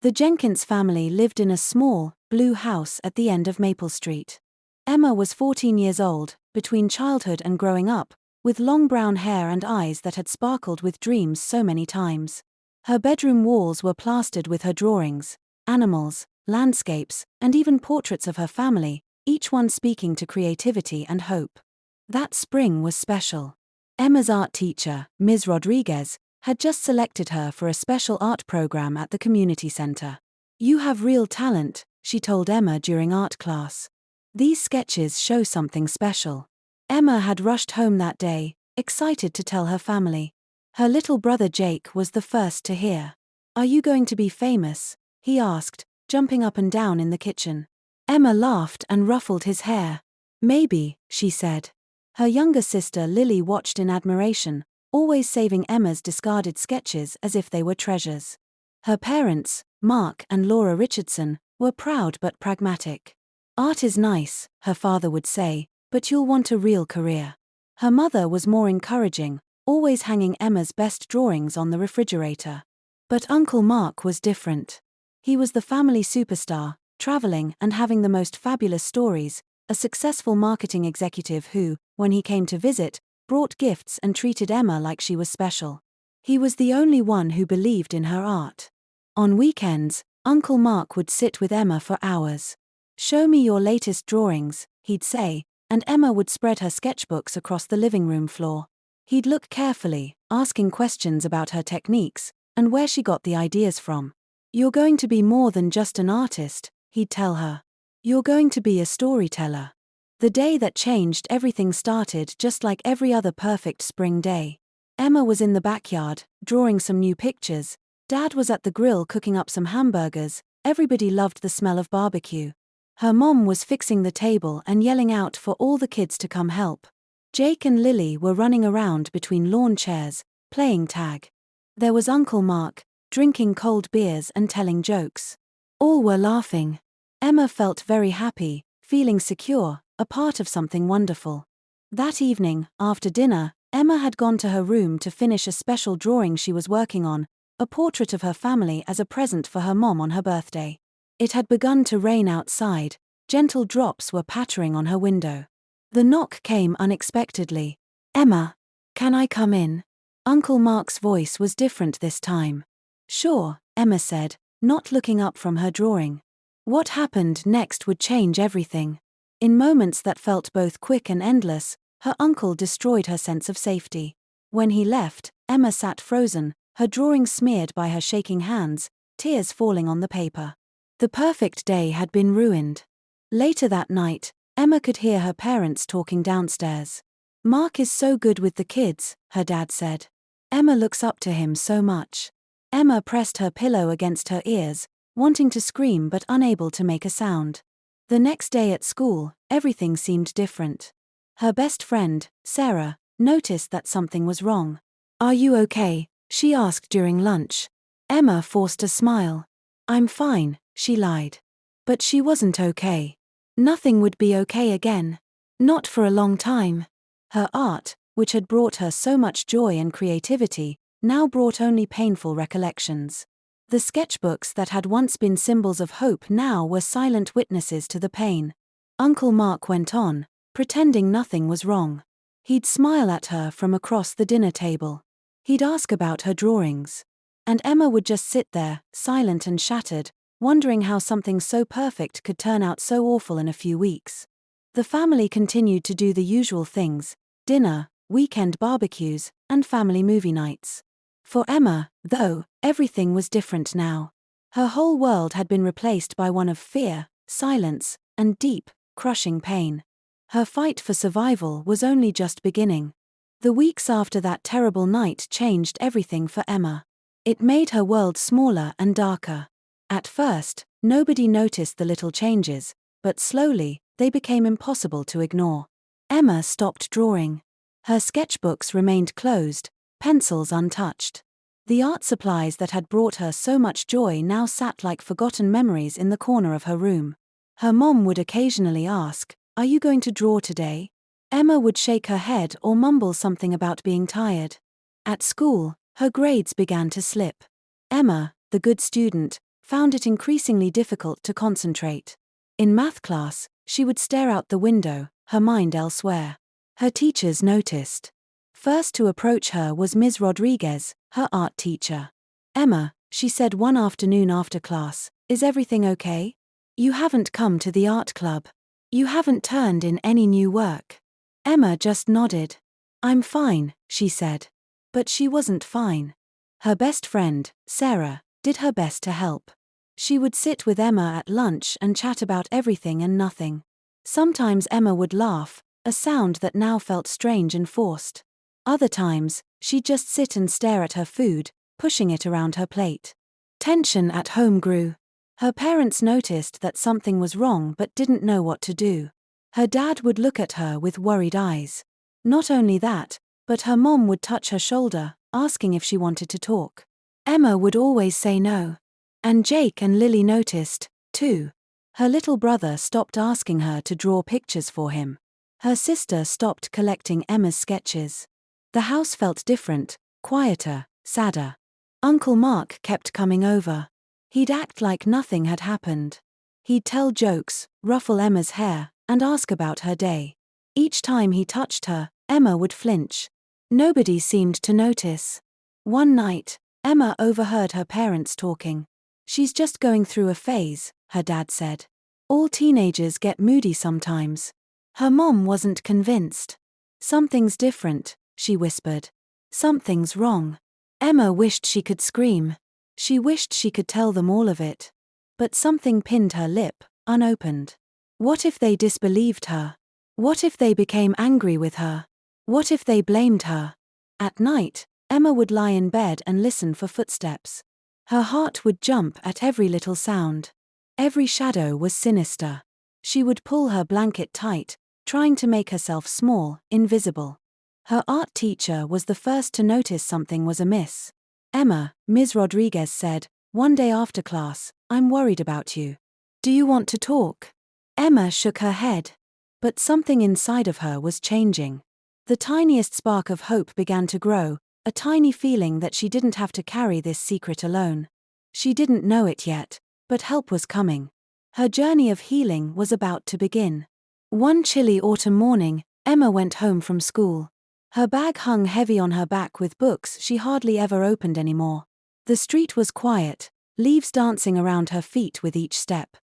The Jenkins family lived in a small, blue house at the end of Maple Street. Emma was 14 years old, between childhood and growing up, with long brown hair and eyes that had sparkled with dreams so many times. Her bedroom walls were plastered with her drawings, animals, landscapes, and even portraits of her family, each one speaking to creativity and hope. That spring was special. Emma's art teacher, Ms. Rodriguez, had just selected her for a special art program at the community center. "You have real talent," she told Emma during art class. "These sketches show something special." Emma had rushed home that day, excited to tell her family. Her little brother Jake was the first to hear. "Are you going to be famous?" he asked, jumping up and down in the kitchen. Emma laughed and ruffled his hair. "Maybe," she said. Her younger sister Lily watched in admiration, always saving Emma's discarded sketches as if they were treasures. Her parents, Mark and Laura Richardson, were proud but pragmatic. "Art is nice," her father would say, "but you'll want a real career." Her mother was more encouraging, always hanging Emma's best drawings on the refrigerator. But Uncle Mark was different. He was the family superstar, traveling and having the most fabulous stories, a successful marketing executive who, when he came to visit, brought gifts and treated Emma like she was special. He was the only one who believed in her art. On weekends, Uncle Mark would sit with Emma for hours. "Show me your latest drawings," he'd say, and Emma would spread her sketchbooks across the living room floor. He'd look carefully, asking questions about her techniques and where she got the ideas from. "You're going to be more than just an artist," he'd tell her. "You're going to be a storyteller." The day that changed everything started just like every other perfect spring day. Emma was in the backyard, drawing some new pictures. Dad was at the grill cooking up some hamburgers. Everybody loved the smell of barbecue. Her mom was fixing the table and yelling out for all the kids to come help. Jake and Lily were running around between lawn chairs, playing tag. There was Uncle Mark, drinking cold beers and telling jokes. All were laughing. Emma felt very happy, feeling secure, a part of something wonderful. That evening, after dinner, Emma had gone to her room to finish a special drawing she was working on, a portrait of her family as a present for her mom on her birthday. It had begun to rain outside, gentle drops were pattering on her window. The knock came unexpectedly. "Emma, can I come in?" Uncle Mark's voice was different this time. "Sure," Emma said, not looking up from her drawing. What happened next would change everything. In moments that felt both quick and endless, her uncle destroyed her sense of safety. When he left, Emma sat frozen, her drawing smeared by her shaking hands, tears falling on the paper. The perfect day had been ruined. Later that night, Emma could hear her parents talking downstairs. "Mark is so good with the kids," her dad said. "Emma looks up to him so much." Emma pressed her pillow against her ears, wanting to scream but unable to make a sound. The next day at school, everything seemed different. Her best friend, Sarah, noticed that something was wrong. "Are you okay?" she asked during lunch. Emma forced a smile. "I'm fine," she lied. But she wasn't okay. Nothing would be okay again. Not for a long time. Her art, which had brought her so much joy and creativity, now brought only painful recollections. The sketchbooks that had once been symbols of hope now were silent witnesses to the pain. Uncle Mark went on, pretending nothing was wrong. He'd smile at her from across the dinner table. He'd ask about her drawings. And Emma would just sit there, silent and shattered, wondering how something so perfect could turn out so awful in a few weeks. The family continued to do the usual things: dinner, weekend barbecues, and family movie nights. For Emma, though, everything was different now. Her whole world had been replaced by one of fear, silence, and deep, crushing pain. Her fight for survival was only just beginning. The weeks after that terrible night changed everything for Emma. It made her world smaller and darker. At first, nobody noticed the little changes, but slowly, they became impossible to ignore. Emma stopped drawing. Her sketchbooks remained closed, pencils untouched. The art supplies that had brought her so much joy now sat like forgotten memories in the corner of her room. Her mom would occasionally ask, "Are you going to draw today?" Emma would shake her head or mumble something about being tired. At school, her grades began to slip. Emma, the good student, found it increasingly difficult to concentrate. In math class, she would stare out the window, her mind elsewhere. Her teachers noticed. First to approach her was Ms. Rodriguez, her art teacher. "Emma," she said one afternoon after class, "is everything okay? You haven't come to the art club. You haven't turned in any new work." Emma just nodded. "I'm fine," she said. But she wasn't fine. Her best friend, Sarah, did her best to help. She would sit with Emma at lunch and chat about everything and nothing. Sometimes Emma would laugh, a sound that now felt strange and forced. Other times, she'd just sit and stare at her food, pushing it around her plate. Tension at home grew. Her parents noticed that something was wrong but didn't know what to do. Her dad would look at her with worried eyes. Not only that, but her mom would touch her shoulder, asking if she wanted to talk. Emma would always say no. And Jake and Lily noticed, too. Her little brother stopped asking her to draw pictures for him. Her sister stopped collecting Emma's sketches. The house felt different, quieter, sadder. Uncle Mark kept coming over. He'd act like nothing had happened. He'd tell jokes, ruffle Emma's hair, and ask about her day. Each time he touched her, Emma would flinch. Nobody seemed to notice. One night, Emma overheard her parents talking. "She's just going through a phase," her dad said. "All teenagers get moody sometimes." Her mom wasn't convinced. "Something's different," she whispered. "Something's wrong." Emma wished she could scream. She wished she could tell them all of it. But something pinned her lip, unopened. What if they disbelieved her? What if they became angry with her? What if they blamed her? At night, Emma would lie in bed and listen for footsteps. Her heart would jump at every little sound. Every shadow was sinister. She would pull her blanket tight, trying to make herself small, invisible. Her art teacher was the first to notice something was amiss. "Emma," Ms. Rodriguez said, one day after class, "I'm worried about you. Do you want to talk?" Emma shook her head. But something inside of her was changing. The tiniest spark of hope began to grow, a tiny feeling that she didn't have to carry this secret alone. She didn't know it yet, but help was coming. Her journey of healing was about to begin. One chilly autumn morning, Emma went home from school. Her bag hung heavy on her back with books she hardly ever opened anymore. The street was quiet, leaves dancing around her feet with each step.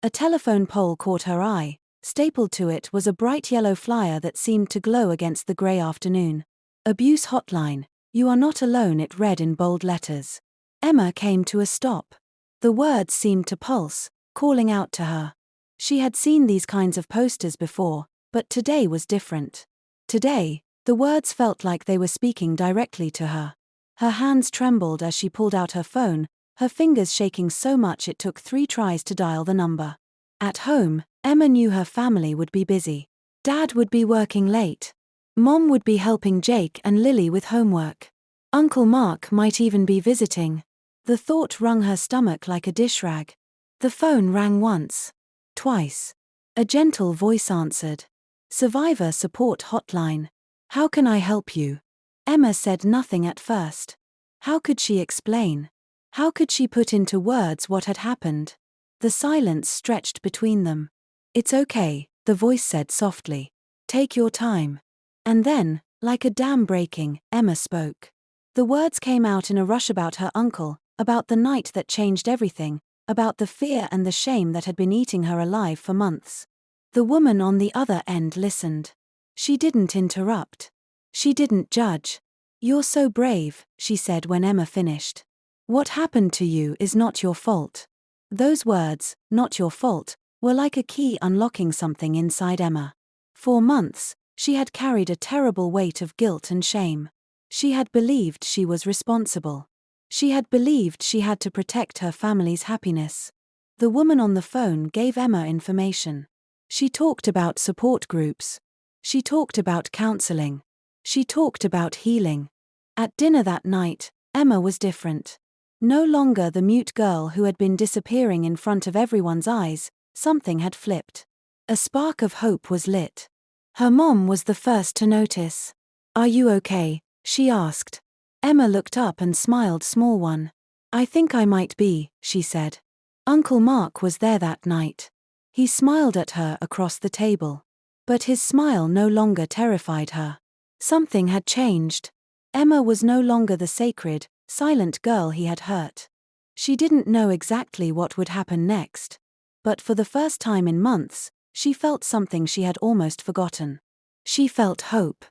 A telephone pole caught her eye. Stapled to it was a bright yellow flyer that seemed to glow against the grey afternoon. "Abuse Hotline. You are not alone," it read in bold letters. Emma came to a stop. The words seemed to pulse, calling out to her. She had seen these kinds of posters before, but today was different. Today, the words felt like they were speaking directly to her. Her hands trembled as she pulled out her phone, her fingers shaking so much it took 3 tries to dial the number. At home, Emma knew her family would be busy. Dad would be working late. Mom would be helping Jake and Lily with homework. Uncle Mark might even be visiting. The thought wrung her stomach like a dish rag. The phone rang once. Twice. A gentle voice answered. "Survivor Support Hotline. How can I help you?" Emma said nothing at first. How could she explain? How could she put into words what had happened? The silence stretched between them. "It's okay," the voice said softly. "Take your time." And then, like a dam breaking, Emma spoke. The words came out in a rush about her uncle, about the night that changed everything, about the fear and the shame that had been eating her alive for months. The woman on the other end listened. She didn't interrupt. She didn't judge. "You're so brave," she said when Emma finished. "What happened to you is not your fault." Those words, "not your fault," were like a key unlocking something inside Emma. For months, she had carried a terrible weight of guilt and shame. She had believed she was responsible. She had believed she had to protect her family's happiness. The woman on the phone gave Emma information. She talked about support groups. She talked about counseling. She talked about healing. At dinner that night, Emma was different. No longer the mute girl who had been disappearing in front of everyone's eyes, something had flipped. A spark of hope was lit. Her mom was the first to notice. "Are you okay?" she asked. Emma looked up and smiled, small one. "I think I might be," she said. Uncle Mark was there that night. He smiled at her across the table. But his smile no longer terrified her. Something had changed. Emma was no longer the sacred, silent girl he had hurt. She didn't know exactly what would happen next. But for the first time in months, she felt something she had almost forgotten. She felt hope.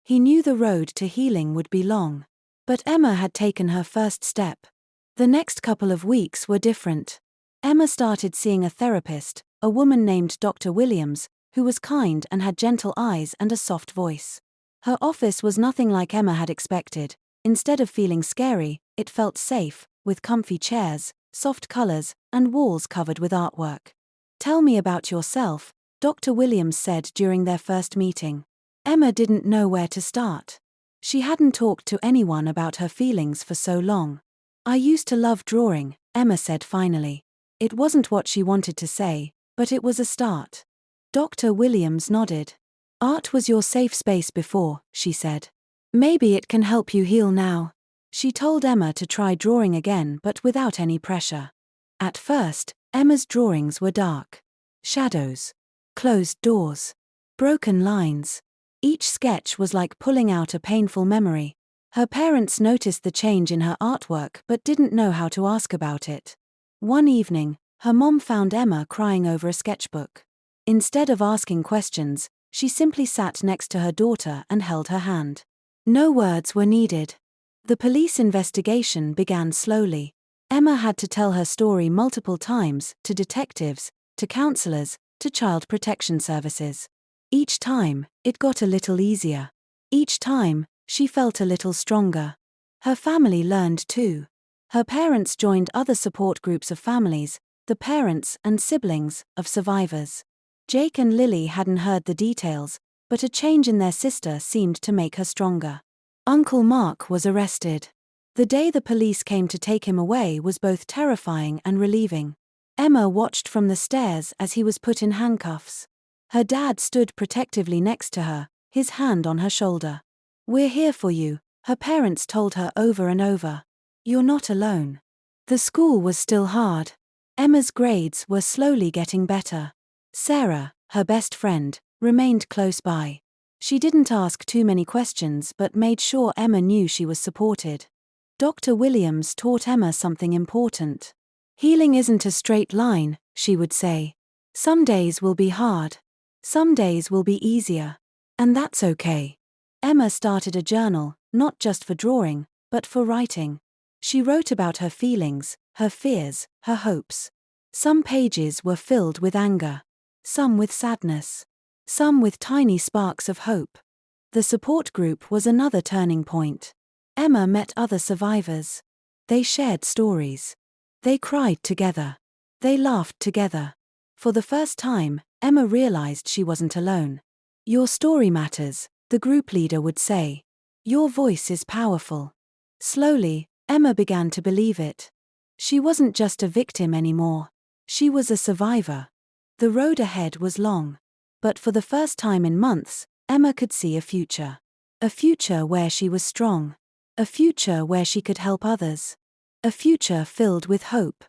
He knew the road to healing would be long. But Emma had taken her first step. The next couple of weeks were different. Emma started seeing a therapist, a woman named Dr. Williams, who was kind and had gentle eyes and a soft voice. Her office was nothing like Emma had expected. Instead of feeling scary, it felt safe, with comfy chairs, soft colors, and walls covered with artwork. "Tell me about yourself," Dr. Williams said during their first meeting. Emma didn't know where to start. She hadn't talked to anyone about her feelings for so long. "I used to love drawing," Emma said finally. It wasn't what she wanted to say, but it was a start. Dr. Williams nodded. "Art was your safe space before," she said. "Maybe it can help you heal now." She told Emma to try drawing again but without any pressure. At first, Emma's drawings were dark. Shadows. Closed doors. Broken lines. Each sketch was like pulling out a painful memory. Her parents noticed the change in her artwork but didn't know how to ask about it. One evening, her mom found Emma crying over a sketchbook. Instead of asking questions, she simply sat next to her daughter and held her hand. No words were needed. The police investigation began slowly. Emma had to tell her story multiple times, to detectives, to counselors, to child protection services. Each time, it got a little easier. Each time, she felt a little stronger. Her family learned too. Her parents joined other support groups of families, the parents and siblings of survivors. Jake and Lily hadn't heard the details, but a change in their sister seemed to make her stronger. Uncle Mark was arrested. The day the police came to take him away was both terrifying and relieving. Emma watched from the stairs as he was put in handcuffs. Her dad stood protectively next to her, his hand on her shoulder. "We're here for you," her parents told her over and over. "You're not alone." The school was still hard. Emma's grades were slowly getting better. Sarah, her best friend, remained close by. She didn't ask too many questions but made sure Emma knew she was supported. Dr. Williams taught Emma something important. "Healing isn't a straight line," she would say. "Some days will be hard. Some days will be easier. And that's okay." Emma started a journal, not just for drawing, but for writing. She wrote about her feelings, her fears, her hopes. Some pages were filled with anger. Some with sadness. Some with tiny sparks of hope. The support group was another turning point. Emma met other survivors. They shared stories. They cried together. They laughed together. For the first time, Emma realized she wasn't alone. "Your story matters," the group leader would say. "Your voice is powerful." Slowly, Emma began to believe it. She wasn't just a victim anymore. She was a survivor. The road ahead was long. But for the first time in months, Emma could see a future. A future where she was strong. A future where she could help others. A future filled with hope.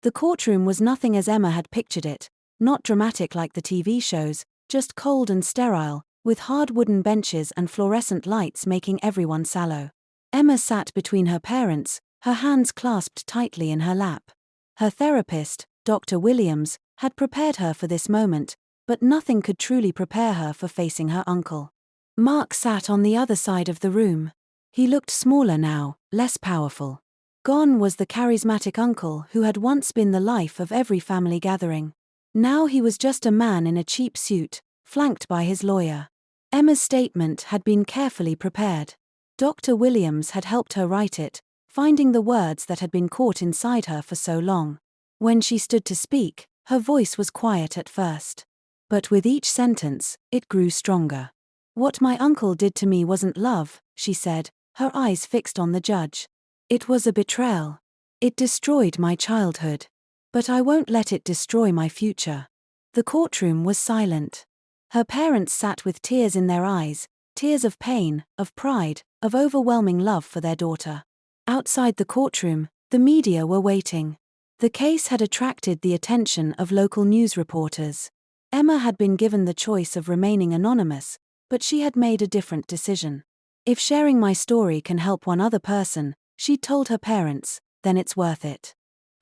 The courtroom was nothing as Emma had pictured it, not dramatic like the TV shows, just cold and sterile, with hard wooden benches and fluorescent lights making everyone sallow. Emma sat between her parents, her hands clasped tightly in her lap. Her therapist, Dr. Williams, had prepared her for this moment, but nothing could truly prepare her for facing her uncle. Mark sat on the other side of the room. He looked smaller now, less powerful. Gone was the charismatic uncle who had once been the life of every family gathering. Now he was just a man in a cheap suit, flanked by his lawyer. Emma's statement had been carefully prepared. Dr. Williams had helped her write it, finding the words that had been caught inside her for so long. When she stood to speak, her voice was quiet at first. But with each sentence, it grew stronger. "What my uncle did to me wasn't love," she said, her eyes fixed on the judge. "It was a betrayal. It destroyed my childhood. But I won't let it destroy my future." The courtroom was silent. Her parents sat with tears in their eyes, tears of pain, of pride, of overwhelming love for their daughter. Outside the courtroom, the media were waiting. The case had attracted the attention of local news reporters. Emma had been given the choice of remaining anonymous, but she had made a different decision. If sharing my story can help one other person, she'd told her parents, then it's worth it.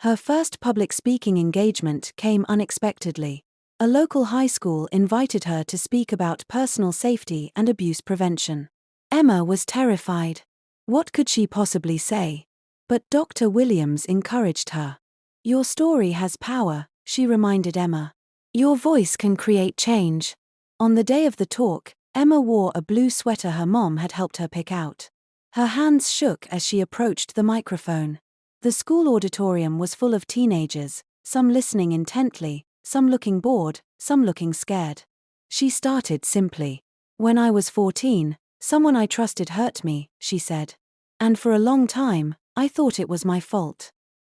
Her first public speaking engagement came unexpectedly. A local high school invited her to speak about personal safety and abuse prevention. Emma was terrified. What could she possibly say? But Dr. Williams encouraged her. Your story has power, she reminded Emma. Your voice can create change. On the day of the talk, Emma wore a blue sweater her mom had helped her pick out. Her hands shook as she approached the microphone. The school auditorium was full of teenagers, some listening intently, some looking bored, some looking scared. She started simply. When I was 14, someone I trusted hurt me, she said. And for a long time, I thought it was my fault.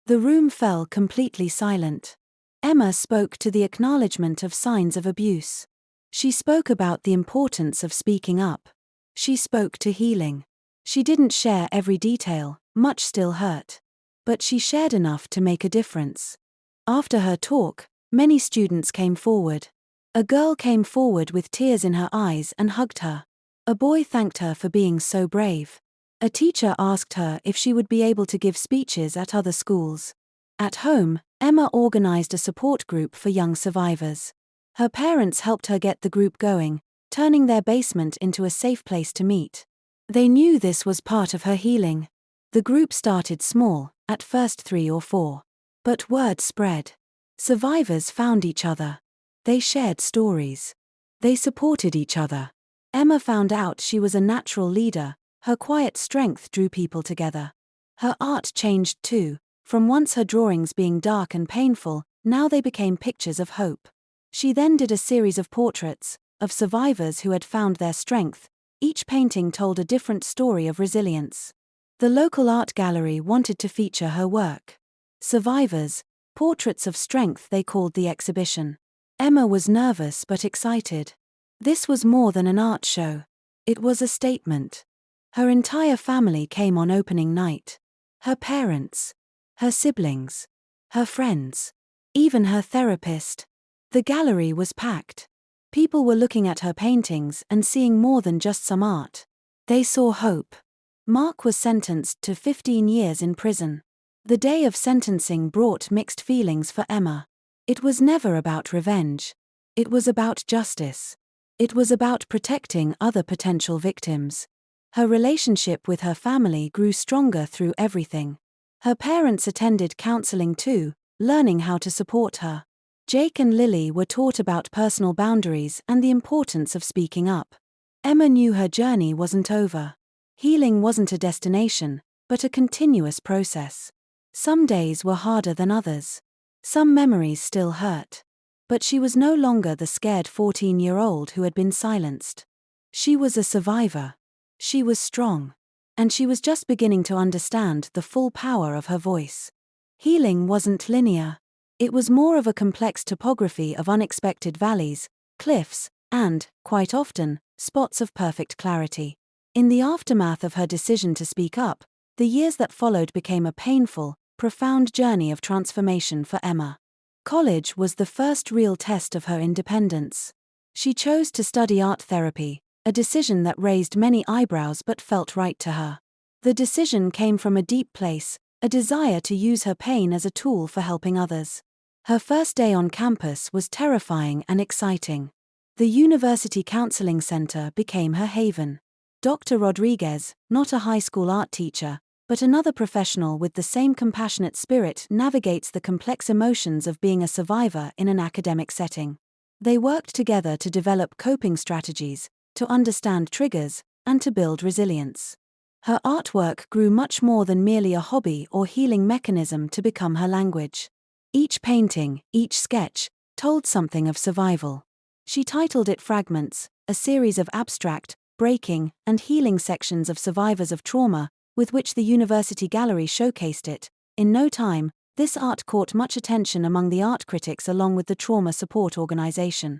The room fell completely silent. Emma spoke to the acknowledgement of signs of abuse. She spoke about the importance of speaking up. She spoke to healing. She didn't share every detail, much still hurt. But she shared enough to make a difference. After her talk, many students came forward. A girl came forward with tears in her eyes and hugged her. A boy thanked her for being so brave. A teacher asked her if she would be able to give speeches at other schools. At home, Emma organized a support group for young survivors. Her parents helped her get the group going, turning their basement into a safe place to meet. They knew this was part of her healing. The group started small, at first 3 or 4. But word spread. Survivors found each other. They shared stories. They supported each other. Emma found out she was a natural leader. Her quiet strength drew people together. Her art changed too. From once her drawings being dark and painful, now they became pictures of hope. She then did a series of portraits, of survivors who had found their strength. Each painting told a different story of resilience. The local art gallery wanted to feature her work. Survivors, portraits of strength they called the exhibition. Emma was nervous but excited. This was more than an art show. It was a statement. Her entire family came on opening night. Her parents. Her siblings. Her friends. Even her therapist. The gallery was packed. People were looking at her paintings and seeing more than just some art. They saw hope. Mark was sentenced to 15 years in prison. The day of sentencing brought mixed feelings for Emma. It was never about revenge. It was about justice. It was about protecting other potential victims. Her relationship with her family grew stronger through everything. Her parents attended counseling too, learning how to support her. Jake and Lily were taught about personal boundaries and the importance of speaking up. Emma knew her journey wasn't over. Healing wasn't a destination, but a continuous process. Some days were harder than others. Some memories still hurt. But she was no longer the scared 14-year-old who had been silenced. She was a survivor. She was strong. And she was just beginning to understand the full power of her voice. Healing wasn't linear. It was more of a complex topography of unexpected valleys, cliffs, and, quite often, spots of perfect clarity. In the aftermath of her decision to speak up, the years that followed became a painful, profound journey of transformation for Emma. College was the first real test of her independence. She chose to study art therapy, a decision that raised many eyebrows but felt right to her. The decision came from a deep place, a desire to use her pain as a tool for helping others. Her first day on campus was terrifying and exciting. The University Counseling Center became her haven. Dr. Rodriguez, not a high school art teacher, but another professional with the same compassionate spirit, navigates the complex emotions of being a survivor in an academic setting. They worked together to develop coping strategies, to understand triggers, and to build resilience. Her artwork grew much more than merely a hobby or healing mechanism to become her language. Each painting, each sketch, told something of survival. She titled it Fragments, a series of abstract, breaking, and healing sections of survivors of trauma, with which the University Gallery showcased it. In no time, this art caught much attention among the art critics along with the trauma support organization.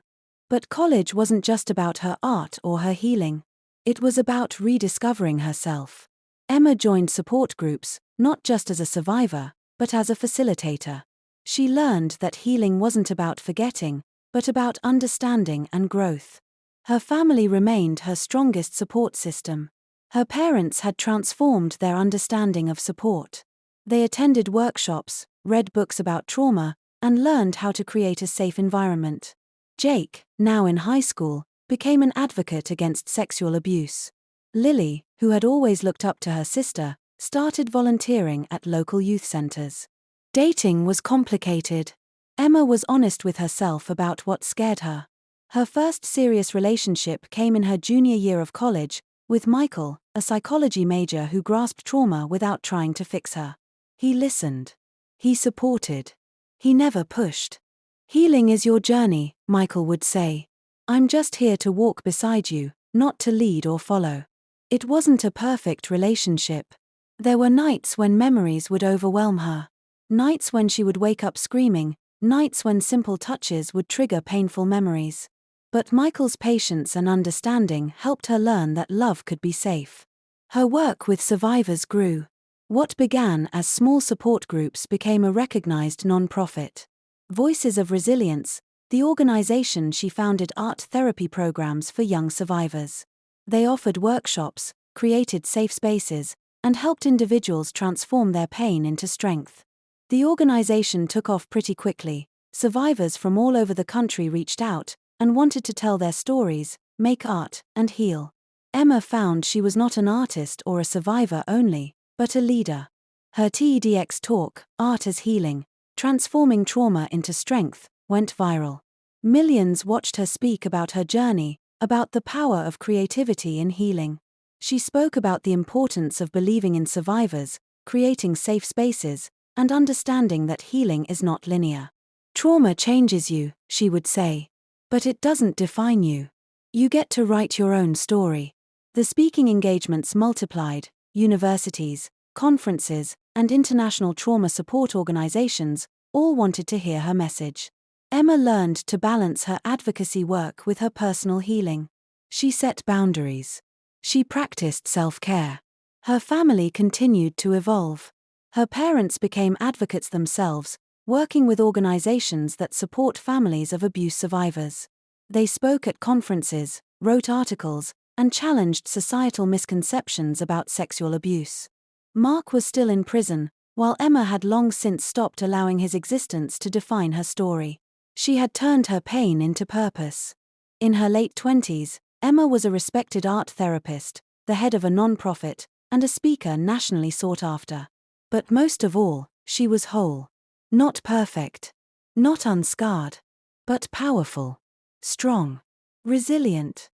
But college wasn't just about her art or her healing. It was about rediscovering herself. Emma joined support groups, not just as a survivor, but as a facilitator. She learned that healing wasn't about forgetting, but about understanding and growth. Her family remained her strongest support system. Her parents had transformed their understanding of support. They attended workshops, read books about trauma, and learned how to create a safe environment. Jake, now in high school, became an advocate against sexual abuse. Lily, who had always looked up to her sister, started volunteering at local youth centers. Dating was complicated. Emma was honest with herself about what scared her. Her first serious relationship came in her junior year of college, with Michael, a psychology major who grasped trauma without trying to fix her. He listened. He supported. He never pushed. "Healing is your journey," Michael would say. "I'm just here to walk beside you, not to lead or follow." It wasn't a perfect relationship. There were nights when memories would overwhelm her. Nights when she would wake up screaming, nights when simple touches would trigger painful memories. But Michael's patience and understanding helped her learn that love could be safe. Her work with survivors grew. What began as small support groups became a recognized non-profit. Voices of Resilience, the organization she founded, art therapy programs for young survivors. They offered workshops, created safe spaces, and helped individuals transform their pain into strength. The organization took off pretty quickly. Survivors from all over the country reached out and wanted to tell their stories, make art, and heal. Emma found she was not an artist or a survivor only, but a leader. Her TEDx talk, Art as Healing, Transforming Trauma into Strength, went viral. Millions watched her speak about her journey, about the power of creativity in healing. She spoke about the importance of believing in survivors, creating safe spaces, and understanding that healing is not linear. "Trauma changes you," she would say. "But it doesn't define you. You get to write your own story." The speaking engagements multiplied. Universities, conferences, and international trauma support organizations all wanted to hear her message. Emma learned to balance her advocacy work with her personal healing. She set boundaries. She practiced self-care. Her family continued to evolve. Her parents became advocates themselves, working with organizations that support families of abuse survivors. They spoke at conferences, wrote articles, and challenged societal misconceptions about sexual abuse. Mark was still in prison, while Emma had long since stopped allowing his existence to define her story. She had turned her pain into purpose. In her late 20s, Emma was a respected art therapist, the head of a non-profit, and a speaker nationally sought after. But most of all, she was whole. Not perfect. Not unscarred. But powerful. Strong. Resilient.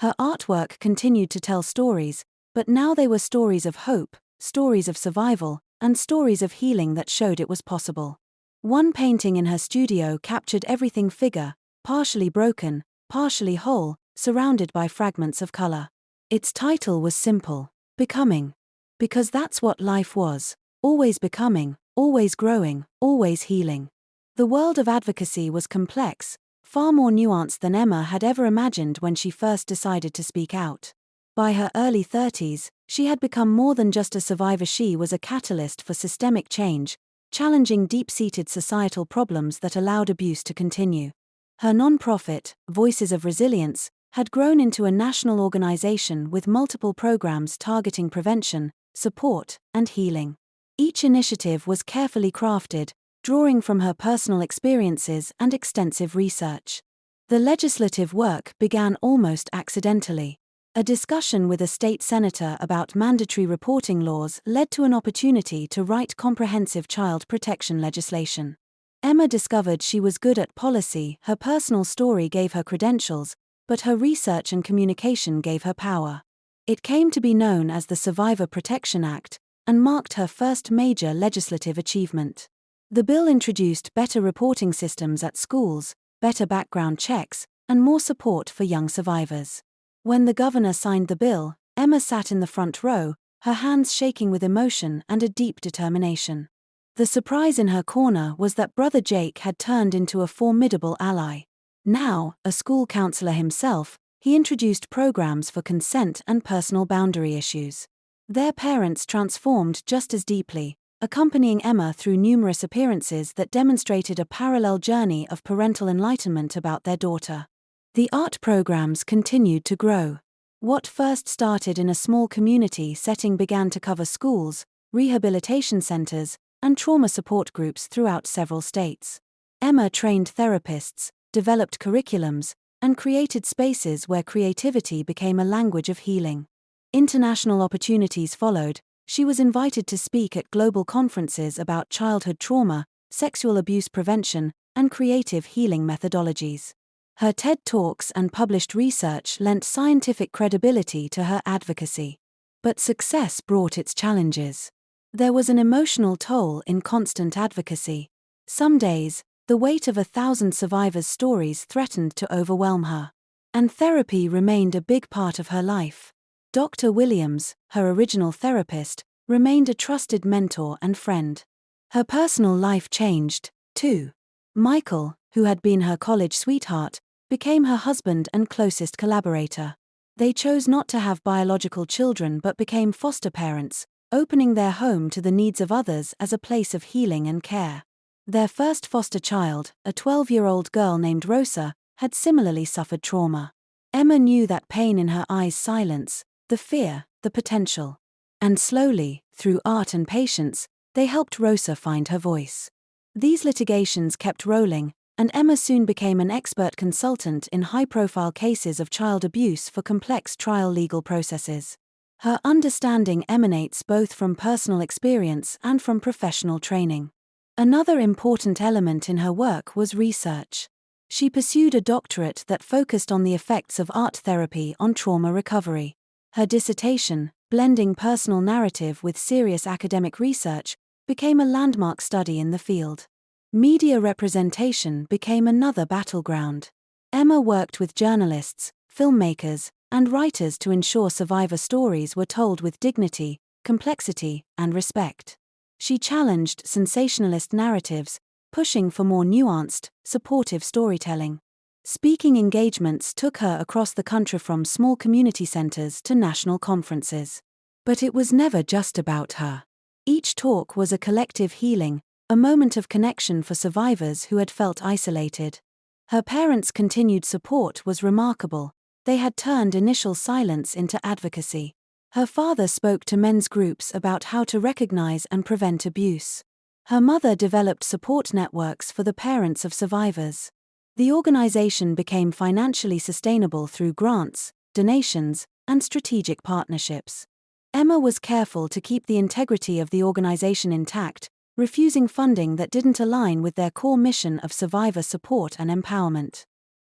Her artwork continued to tell stories, but now they were stories of hope, stories of survival, and stories of healing that showed it was possible. One painting in her studio captured everything: figure, partially broken, partially whole, surrounded by fragments of color. Its title was simple: Becoming. Because that's what life was: always becoming, always growing, always healing. The world of advocacy was complex, far more nuanced than Emma had ever imagined when she first decided to speak out. By her early 30s, she had become more than just a survivor. She was a catalyst for systemic change, challenging deep-seated societal problems that allowed abuse to continue. Her non-profit, Voices of Resilience, had grown into a national organization with multiple programs targeting prevention, support, and healing. Each initiative was carefully crafted, drawing from her personal experiences and extensive research. The legislative work began almost accidentally. A discussion with a state senator about mandatory reporting laws led to an opportunity to write comprehensive child protection legislation. Emma discovered she was good at policy. Her personal story gave her credentials, but her research and communication gave her power. It came to be known as the Survivor Protection Act, and marked her first major legislative achievement. The bill introduced better reporting systems at schools, better background checks, and more support for young survivors. When the governor signed the bill, Emma sat in the front row, her hands shaking with emotion and a deep determination. The surprise in her corner was that brother Jake had turned into a formidable ally. Now, a school counselor himself, he introduced programs for consent and personal boundary issues. Their parents transformed just as deeply, accompanying Emma through numerous appearances that demonstrated a parallel journey of parental enlightenment about their daughter. The art programs continued to grow. What first started in a small community setting began to cover schools, rehabilitation centers, and trauma support groups throughout several states. Emma trained therapists, developed curriculums, and created spaces where creativity became a language of healing. International opportunities followed. She was invited to speak at global conferences about childhood trauma, sexual abuse prevention, and creative healing methodologies. Her TED Talks and published research lent scientific credibility to her advocacy. But success brought its challenges. There was an emotional toll in constant advocacy. Some days, the weight of 1,000 survivors' stories threatened to overwhelm her. And therapy remained a big part of her life. Dr. Williams, her original therapist, remained a trusted mentor and friend. Her personal life changed, too. Michael, who had been her college sweetheart, became her husband and closest collaborator. They chose not to have biological children but became foster parents, opening their home to the needs of others as a place of healing and care. Their first foster child, a 12-year-old girl named Rosa, had similarly suffered trauma. Emma knew that pain in her eyes' silence, the fear, the potential. And slowly, through art and patience, they helped Rosa find her voice. These litigations kept rolling, and Emma soon became an expert consultant in high-profile cases of child abuse for complex trial legal processes. Her understanding emanates both from personal experience and from professional training. Another important element in her work was research. She pursued a doctorate that focused on the effects of art therapy on trauma recovery. Her dissertation, blending personal narrative with serious academic research, became a landmark study in the field. Media representation became another battleground. Emma worked with journalists, filmmakers, and writers to ensure survivor stories were told with dignity, complexity, and respect. She challenged sensationalist narratives, pushing for more nuanced, supportive storytelling. Speaking engagements took her across the country from small community centers to national conferences. But it was never just about her. Each talk was a collective healing, a moment of connection for survivors who had felt isolated. Her parents' continued support was remarkable. They had turned initial silence into advocacy. Her father spoke to men's groups about how to recognize and prevent abuse. Her mother developed support networks for the parents of survivors. The organization became financially sustainable through grants, donations, and strategic partnerships. Emma was careful to keep the integrity of the organization intact, refusing funding that didn't align with their core mission of survivor support and empowerment.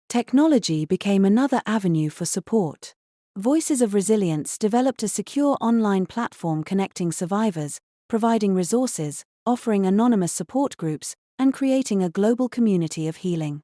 Technology became another avenue for support. Voices of Resilience developed a secure online platform connecting survivors, providing resources, offering anonymous support groups, and creating a global community of healing.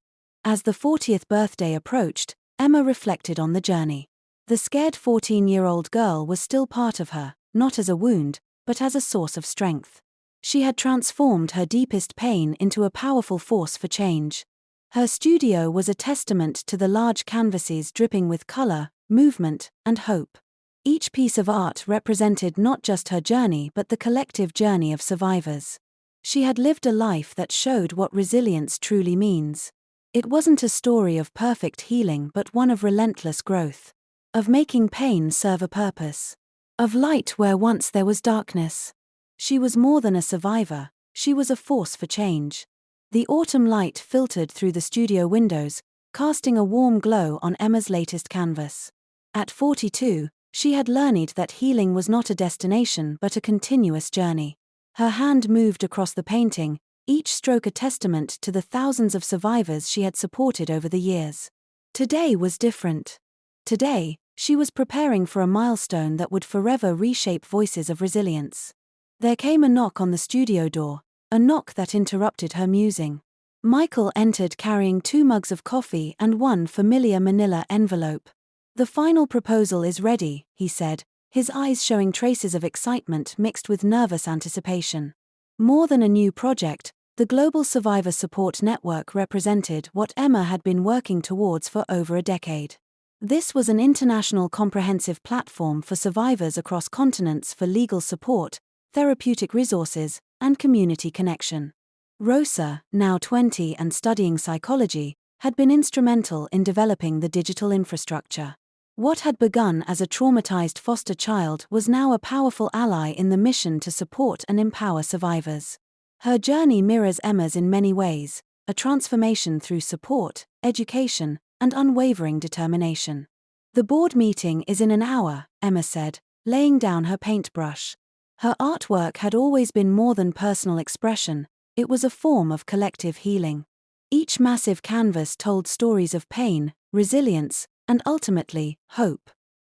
As the 40th birthday approached, Emma reflected on the journey. The scared 14-year-old girl was still part of her, not as a wound, but as a source of strength. She had transformed her deepest pain into a powerful force for change. Her studio was a testament to the large canvases dripping with color, movement, and hope. Each piece of art represented not just her journey but the collective journey of survivors. She had lived a life that showed what resilience truly means. It wasn't a story of perfect healing but one of relentless growth. Of making pain serve a purpose. Of light where once there was darkness. She was more than a survivor, she was a force for change. The autumn light filtered through the studio windows, casting a warm glow on Emma's latest canvas. At 42, she had learned that healing was not a destination but a continuous journey. Her hand moved across the painting, each stroke a testament to the thousands of survivors she had supported over the years. Today was different. Today, she was preparing for a milestone that would forever reshape Voices of Resilience. There came a knock on the studio door, a knock that interrupted her musing. Michael entered carrying 2 mugs of coffee and one familiar manila envelope. "The final proposal is ready," he said, his eyes showing traces of excitement mixed with nervous anticipation. More than a new project, the Global Survivor Support Network represented what Emma had been working towards for over a decade. This was an international comprehensive platform for survivors across continents for legal support, therapeutic resources, and community connection. Rosa, now 20 and studying psychology, had been instrumental in developing the digital infrastructure. What had begun as a traumatized foster child was now a powerful ally in the mission to support and empower survivors. Her journey mirrors Emma's in many ways, a transformation through support, education, and unwavering determination. "The board meeting is in an hour," Emma said, laying down her paintbrush. Her artwork had always been more than personal expression, it was a form of collective healing. Each massive canvas told stories of pain, resilience, and ultimately, hope.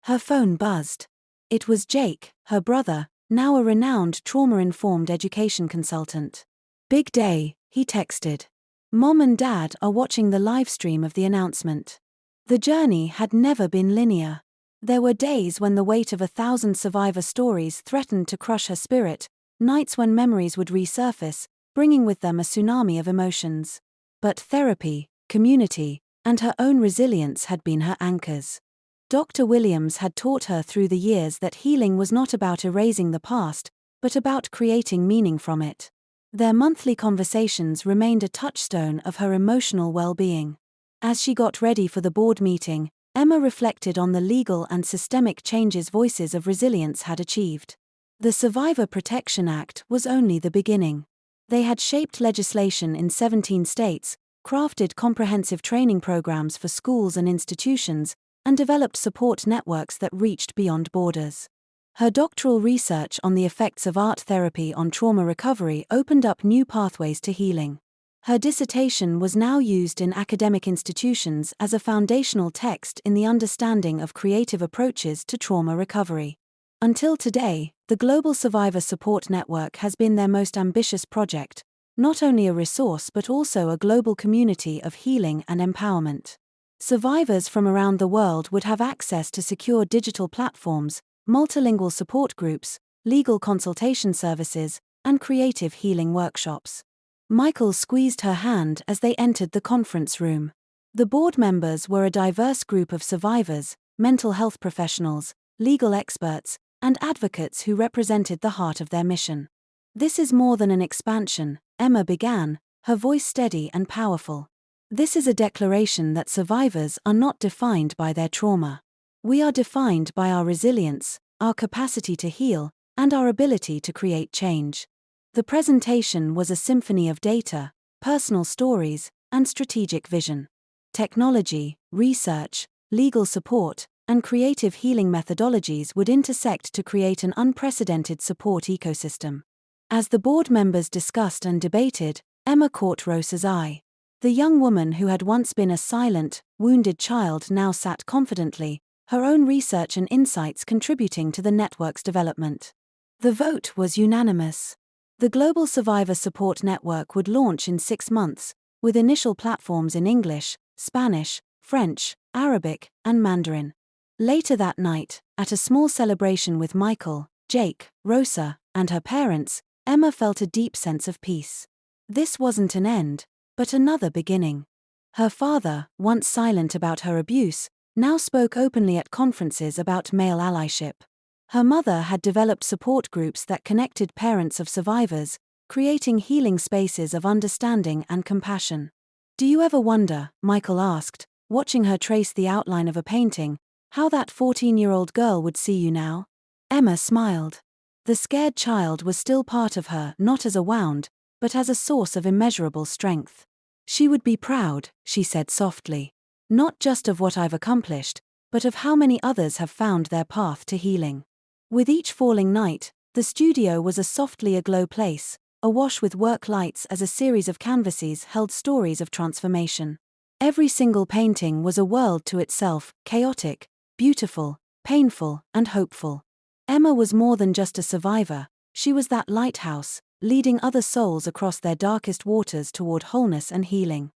Her phone buzzed. It was Jake, her brother, now a renowned trauma-informed education consultant. "Big day," he texted. "Mom and Dad are watching the live stream of the announcement." The journey had never been linear. There were days when the weight of 1,000 survivor stories threatened to crush her spirit, nights when memories would resurface, bringing with them a tsunami of emotions. But therapy, community, and her own resilience had been her anchors. Dr. Williams had taught her through the years that healing was not about erasing the past, but about creating meaning from it. Their monthly conversations remained a touchstone of her emotional well-being. As she got ready for the board meeting, Emma reflected on the legal and systemic changes Voices of Resilience had achieved. The Survivor Protection Act was only the beginning. They had shaped legislation in 17 states, crafted comprehensive training programs for schools and institutions, and developed support networks that reached beyond borders. Her doctoral research on the effects of art therapy on trauma recovery opened up new pathways to healing. Her dissertation was now used in academic institutions as a foundational text in the understanding of creative approaches to trauma recovery. Until today, the Global Survivor Support Network has been their most ambitious project, not only a resource but also a global community of healing and empowerment. Survivors from around the world would have access to secure digital platforms, multilingual support groups, legal consultation services, and creative healing workshops. Michael squeezed her hand as they entered the conference room. The board members were a diverse group of survivors, mental health professionals, legal experts, and advocates who represented the heart of their mission. "This is more than an expansion," Emma began, her voice steady and powerful. "This is a declaration that survivors are not defined by their trauma. We are defined by our resilience, our capacity to heal, and our ability to create change." The presentation was a symphony of data, personal stories, and strategic vision. Technology, research, legal support, and creative healing methodologies would intersect to create an unprecedented support ecosystem. As the board members discussed and debated, Emma caught Rosa's eye. The young woman who had once been a silent, wounded child now sat confidently, her own research and insights contributing to the network's development. The vote was unanimous. The Global Survivor Support Network would launch in 6 months, with initial platforms in English, Spanish, French, Arabic, and Mandarin. Later that night, at a small celebration with Michael, Jake, Rosa, and her parents, Emma felt a deep sense of peace. This wasn't an end, but another beginning. Her father, once silent about her abuse, now spoke openly at conferences about male allyship. Her mother had developed support groups that connected parents of survivors, creating healing spaces of understanding and compassion. "Do you ever wonder," Michael asked, watching her trace the outline of a painting, "how that 14-year-old girl would see you now?" Emma smiled. The scared child was still part of her, not as a wound, but as a source of immeasurable strength. "She would be proud," she said softly. "Not just of what I've accomplished, but of how many others have found their path to healing." With each falling night, the studio was a softly aglow place, awash with work lights as a series of canvases held stories of transformation. Every single painting was a world to itself, chaotic, beautiful, painful, and hopeful. Emma was more than just a survivor, she was that lighthouse, leading other souls across their darkest waters toward wholeness and healing.